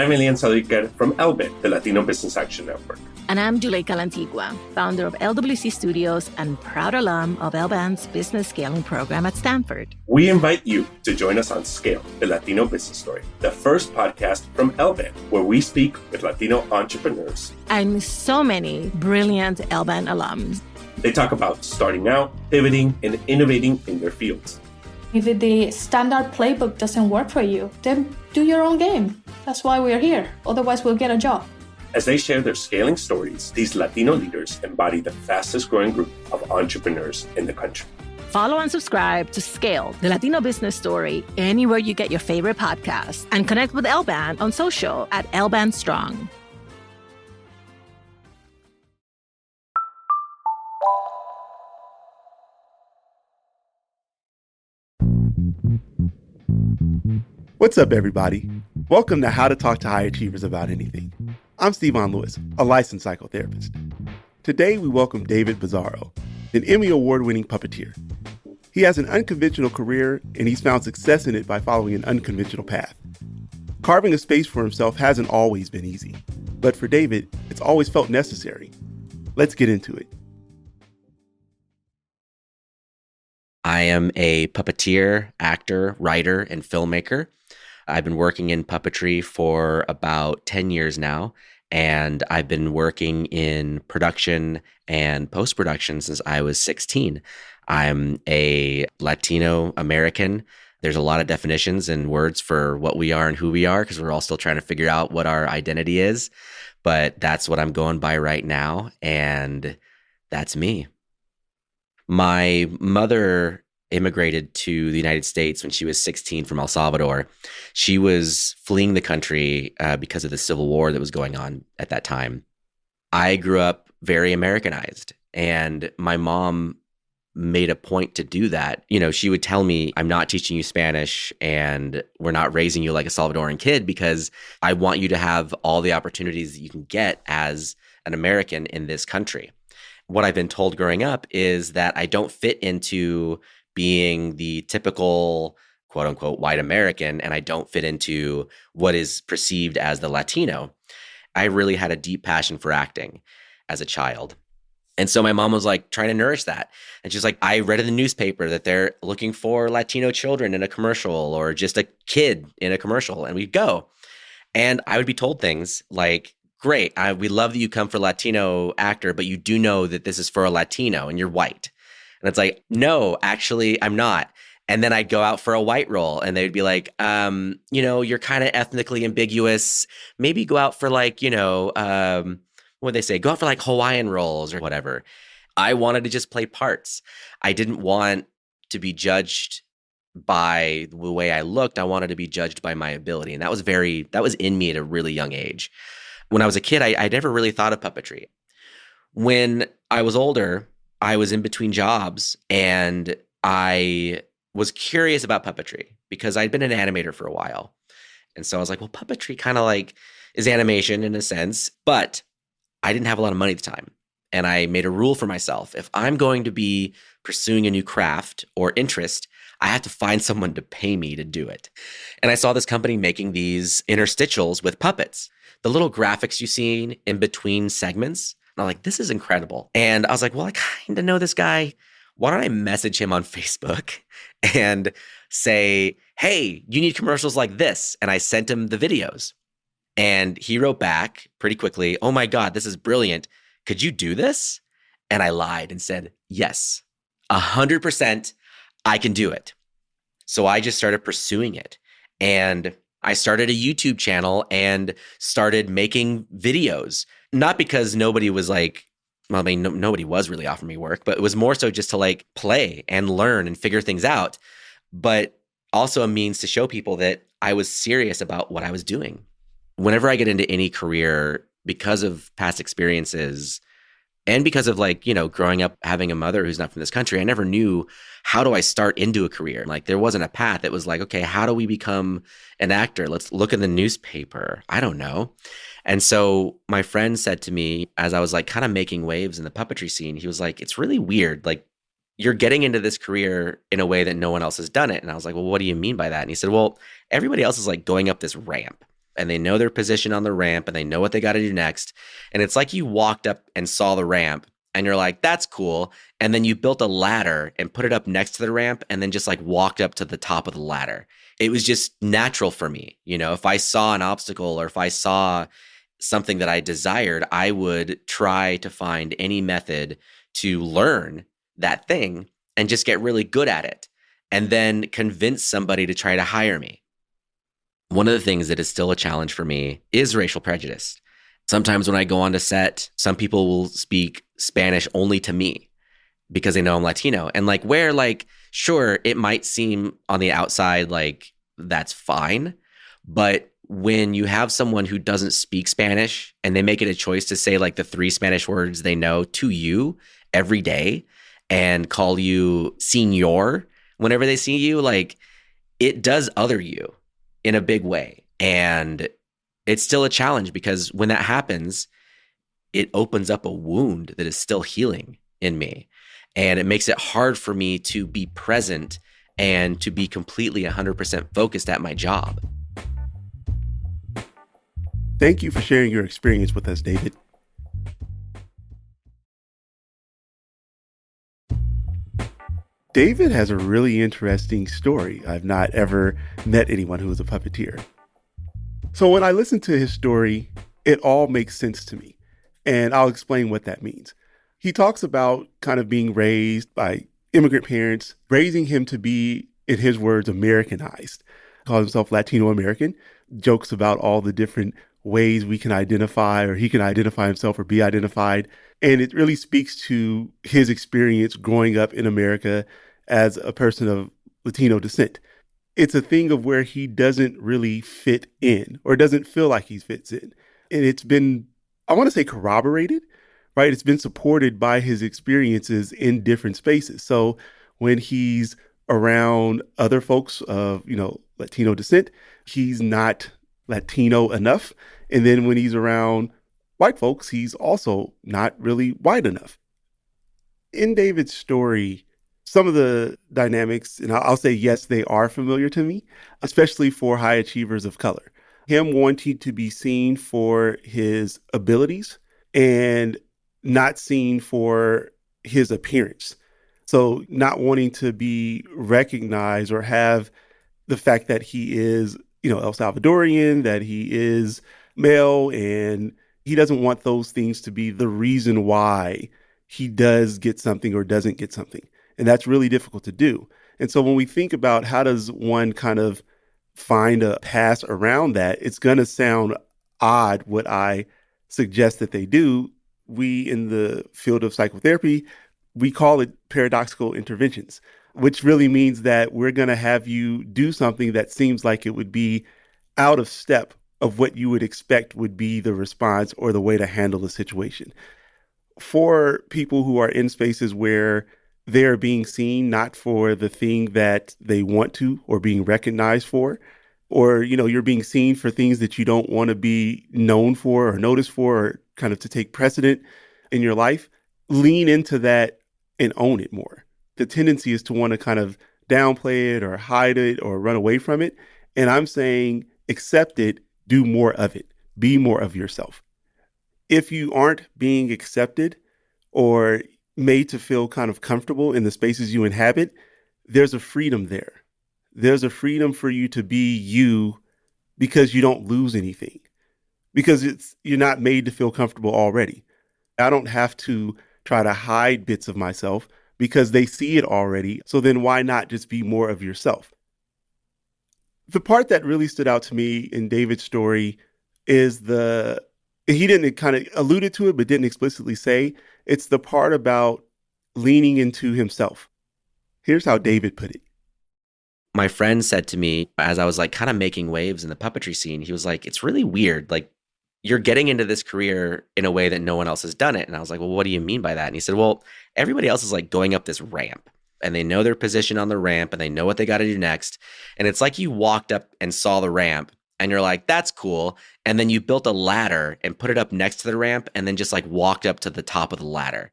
I'm Elian Saliker from LBIT, the Latino Business Action Network. And I'm Juleika Lantigua, founder of LWC Studios and proud alum of LBAN's business scaling program at Stanford. We invite you to join us on Scale, the Latino Business Story, the first podcast from LBAN, where we speak with Latino entrepreneurs. And so many brilliant LBAN alums. They talk about starting out, pivoting, and innovating in their fields. If the standard playbook doesn't work for you, then do your own game. That's why we're here. Otherwise, we'll get a job. As they share their scaling stories, these Latino leaders embody the fastest growing group of entrepreneurs in the country. Follow and subscribe to Scale, the Latino Business Story, anywhere you get your favorite podcasts. And connect with LBAN on social at LBAN Strong. What's up, everybody? Welcome to How to Talk to High Achievers About Anything. I'm Stevon Lewis, a licensed psychotherapist. Today, we welcome David Bizzaro, an Emmy Award-winning puppeteer. He has an unconventional career, and he's found success in it by following an unconventional path. Carving a space for himself hasn't always been easy, but for David, it's always felt necessary. Let's get into it. I am a puppeteer, actor, writer, and filmmaker. I've been working in puppetry for about 10 years now, and I've been working in production and post-production since I was 16. I'm a Latino American. There's a lot of definitions and words for what we are and who we are because we're all still trying to figure out what our identity is, but that's what I'm going by right now, and that's me. My mother immigrated to the United States when she was 16 from El Salvador. She was fleeing the country because of the civil war that was going on at that time. I grew up very Americanized, and my mom made a point to do that. You know, she would tell me, I'm not teaching you Spanish and we're not raising you like a Salvadoran kid because I want you to have all the opportunities that you can get as an American in this country. What I've been told growing up is that I don't fit into being the typical quote unquote white American, and I don't fit into what is perceived as the Latino. I really had a deep passion for acting as a child. And so my mom was like trying to nourish that. And she's like, I read in the newspaper that they're looking for Latino children in a commercial or just a kid in a commercial. And we'd go. And I would be told things like, great, we love that you come for Latino actor, but you do know that this is for a Latino and you're white. And it's like, no, actually, I'm not. And then I'd go out for a white role and they'd be like, you're kind of ethnically ambiguous. Maybe go out for like, what would they say? Go out for like Hawaiian roles or whatever. I wanted to just play parts. I didn't want to be judged by the way I looked. I wanted to be judged by my ability. And that was in me at a really young age. When I was a kid, I never really thought of puppetry. When I was older, I was in between jobs and I was curious about puppetry because I'd been an animator for a while. And so I was like, well, puppetry kind of like is animation in a sense, but I didn't have a lot of money at the time. And I made a rule for myself. If I'm going to be pursuing a new craft or interest, I have to find someone to pay me to do it. And I saw this company making these interstitials with puppets. The little graphics you see in between segments. And I'm like, this is incredible. And I was like, well, I kind of know this guy. Why don't I message him on Facebook and say, hey, you need commercials like this. And I sent him the videos. And he wrote back pretty quickly, oh my God, this is brilliant. Could you do this? And I lied and said, yes, 100% I can do it. So I just started pursuing it. And I started a YouTube channel and started making videos. Not because nobody was like, well, I mean, nobody was really offering me work, but it was more so just to like play and learn and figure things out. But also a means to show people that I was serious about what I was doing. Whenever I get into any career, because of past experiences and because of like, growing up having a mother who's not from this country, I never knew how do I start into a career? Like there wasn't a path. It was like, okay, how do we become an actor? Let's look in the newspaper. I don't know. And so my friend said to me, as I was like kind of making waves in the puppetry scene, he was like, it's really weird. Like you're getting into this career in a way that no one else has done it. And I was like, well, what do you mean by that? And he said, well, everybody else is like going up this ramp and they know their position on the ramp and they know what they got to do next. And it's like you walked up and saw the ramp and you're like, that's cool. And then you built a ladder and put it up next to the ramp and then just like walked up to the top of the ladder. It was just natural for me. You know, if I saw an obstacle or if I saw something that I desired, I would try to find any method to learn that thing and just get really good at it and then convince somebody to try to hire me. One of the things that is still a challenge for me is racial prejudice. Sometimes when I go on to set, some people will speak Spanish only to me because they know I'm Latino. And like where like, sure, it might seem on the outside like that's fine. But when you have someone who doesn't speak Spanish and they make it a choice to say like the 3 Spanish words they know to you every day and call you señor whenever they see you, like it does other you in a big way. And it's still a challenge because when that happens, it opens up a wound that is still healing in me. And it makes it hard for me to be present and to be completely 100% focused at my job. Thank you for sharing your experience with us, David. David has a really interesting story. I've not ever met anyone who was a puppeteer. So when I listen to his story, it all makes sense to me. And I'll explain what that means. He talks about kind of being raised by immigrant parents, raising him to be, in his words, Americanized. Calls himself Latino American, jokes about all the different ways we can identify or he can identify himself or be identified. And it really speaks to his experience growing up in America as a person of Latino descent. It's a thing of where he doesn't really fit in or doesn't feel like he fits in. And it's been, I want to say corroborated, right? It's been supported by his experiences in different spaces. So when he's around other folks of, Latino descent, he's not Latino enough. And then when he's around white folks, he's also not really white enough. In David's story, some of the dynamics, and I'll say, yes, they are familiar to me, especially for high achievers of color. Him wanting to be seen for his abilities and not seen for his appearance. So not wanting to be recognized or have the fact that he is, El Salvadorian, that he is male, and he doesn't want those things to be the reason why he does get something or doesn't get something. And that's really difficult to do. And so when we think about how does one kind of find a pass around that, it's going to sound odd what I suggest that they do. We, in the field of psychotherapy, we call it paradoxical interventions, which really means that we're going to have you do something that seems like it would be out of step of what you would expect would be the response or the way to handle the situation. For people who are in spaces where they're being seen not for the thing that they want to or being recognized for, or, you're being seen for things that you don't want to be known for or noticed for or kind of to take precedent in your life, lean into that and own it more. The tendency is to want to kind of downplay it or hide it or run away from it. And I'm saying accept it, do more of it, be more of yourself. If you aren't being accepted or made to feel kind of comfortable in the spaces you inhabit, there's a freedom there. There's a freedom for you to be you because you don't lose anything, because you're not made to feel comfortable already. I don't have to try to hide bits of myself because they see it already. So then why not just be more of yourself? The part that really stood out to me in David's story is he didn't kind of alluded to it, but didn't explicitly say, it's the part about leaning into himself. Here's how David put it. My friend said to me, as I was like kind of making waves in the puppetry scene, he was like, it's really weird. Like, you're getting into this career in a way that no one else has done it. And I was like, well, what do you mean by that? And he said, well, everybody else is like going up this ramp and they know their position on the ramp and they know what they got to do next. And it's like you walked up and saw the ramp and you're like, that's cool. And then you built a ladder and put it up next to the ramp and then just like walked up to the top of the ladder.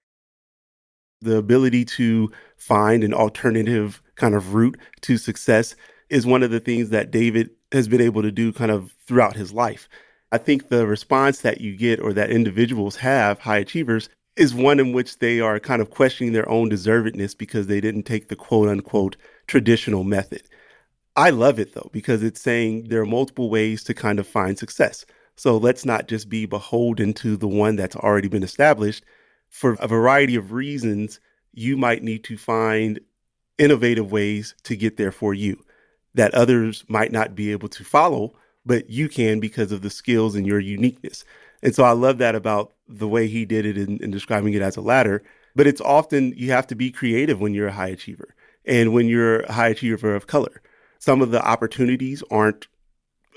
The ability to find an alternative kind of route to success is one of the things that David has been able to do kind of throughout his life. I think the response that you get or that individuals have, high achievers, is one in which they are kind of questioning their own deservedness because they didn't take the quote unquote traditional method. I love it though, because it's saying there are multiple ways to kind of find success. So let's not just be beholden to the one that's already been established. For a variety of reasons, you might need to find innovative ways to get there for you that others might not be able to follow, but you can because of the skills and your uniqueness. And so I love that about the way he did it in describing it as a ladder. But it's often you have to be creative when you're a high achiever and when you're a high achiever of color. Some of the opportunities aren't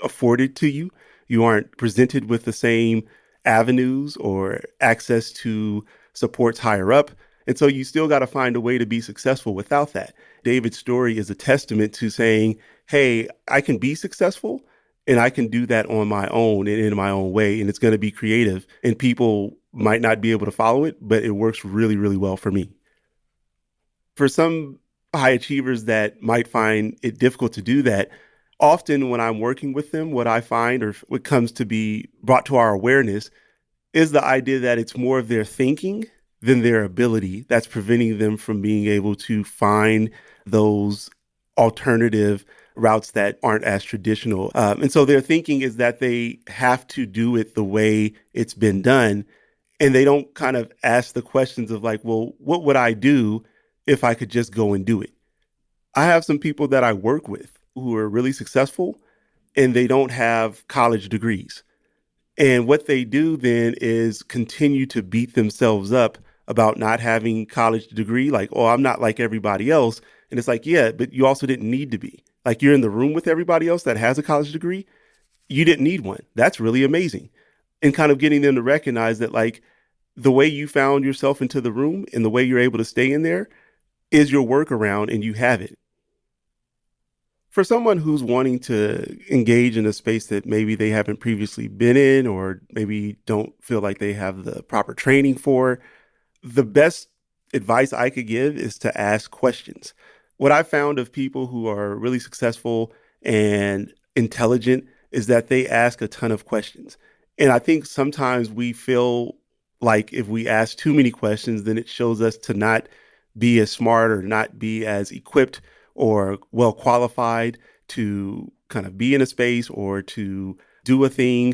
afforded to you. You aren't presented with the same avenues or access to supports higher up. And so you still got to find a way to be successful without that. David's story is a testament to saying, hey, I can be successful and I can do that on my own and in my own way. And it's going to be creative and people might not be able to follow it, but it works really, really well for me. For some high achievers that might find it difficult to do that, often when I'm working with them, what I find or what comes to be brought to our awareness is the idea that it's more of their thinking than their ability that's preventing them from being able to find those alternative routes that aren't as traditional. And so their thinking is that they have to do it the way it's been done. And they don't kind of ask the questions of like, well, what would I do if I could just go and do it? I have some people that I work with who are really successful and they don't have college degrees. And what they do then is continue to beat themselves up about not having college degree. Like, oh, I'm not like everybody else. And it's like, yeah, but you also didn't need to be. Like you're in the room with everybody else that has a college degree. You didn't need one. That's really amazing. And kind of getting them to recognize that like the way you found yourself into the room and the way you're able to stay in there is your workaround and you have it. For someone who's wanting to engage in a space that maybe they haven't previously been in or maybe don't feel like they have the proper training for, the best advice I could give is to ask questions. What I found of people who are really successful and intelligent is that they ask a ton of questions. And I think sometimes we feel like if we ask too many questions, then it shows us to not be as smart or not be as equipped or well qualified to kind of be in a space or to do a thing.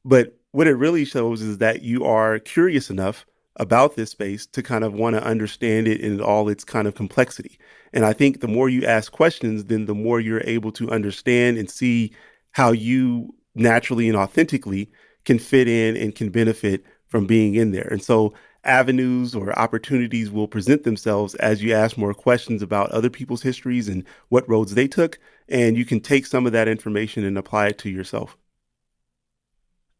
But what it really shows is that you are curious enough about this space to kind of want to understand it in all its kind of complexity. And I think the more you ask questions, then the more you're able to understand and see how you naturally and authentically can fit in and can benefit from being in there. And so avenues or opportunities will present themselves as you ask more questions about other people's histories and what roads they took. And you can take some of that information and apply it to yourself.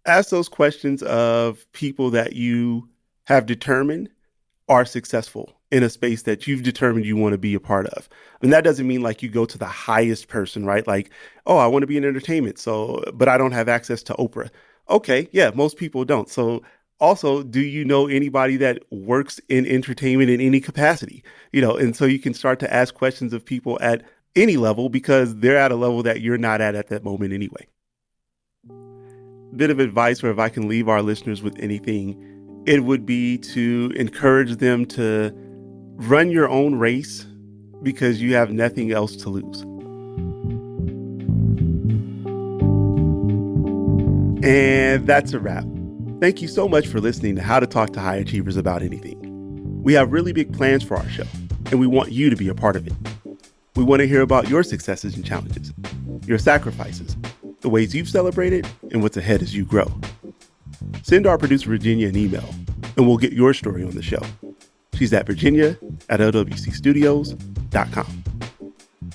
Ask those questions of people that you have determined are successful in a space that you've determined you want to be a part of. And that doesn't mean like you go to the highest person, right? Like, oh, I want to be in entertainment, but I don't have access to Oprah. Okay, yeah, most people don't. So also, do you know anybody that works in entertainment in any capacity? And so you can start to ask questions of people at any level because they're at a level that you're not at that moment anyway. Bit of advice, or if I can leave our listeners with anything, it would be to encourage them to run your own race because you have nothing else to lose. And that's a wrap. Thank you so much for listening to How to Talk to High Achievers About Anything. We have really big plans for our show, and we want you to be a part of it. We want to hear about your successes and challenges, your sacrifices, the ways you've celebrated, and what's ahead as you grow. Send our producer, Virginia, an email, and we'll get your story on the show. She's at virginia@LWCstudios.com.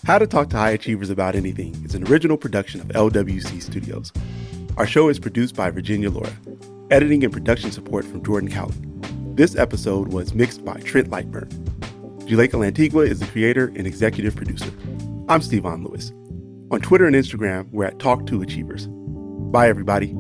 How to Talk to High Achievers About Anything is an original production of LWC Studios. Our show is produced by Virginia Laura. Editing and production support from Jordan Cowling. This episode was mixed by Trent Lightburn. Juleka Lantigua is the creator and executive producer. I'm Stevon Lewis. On Twitter and Instagram, we're at Talk2Achievers. Bye, everybody.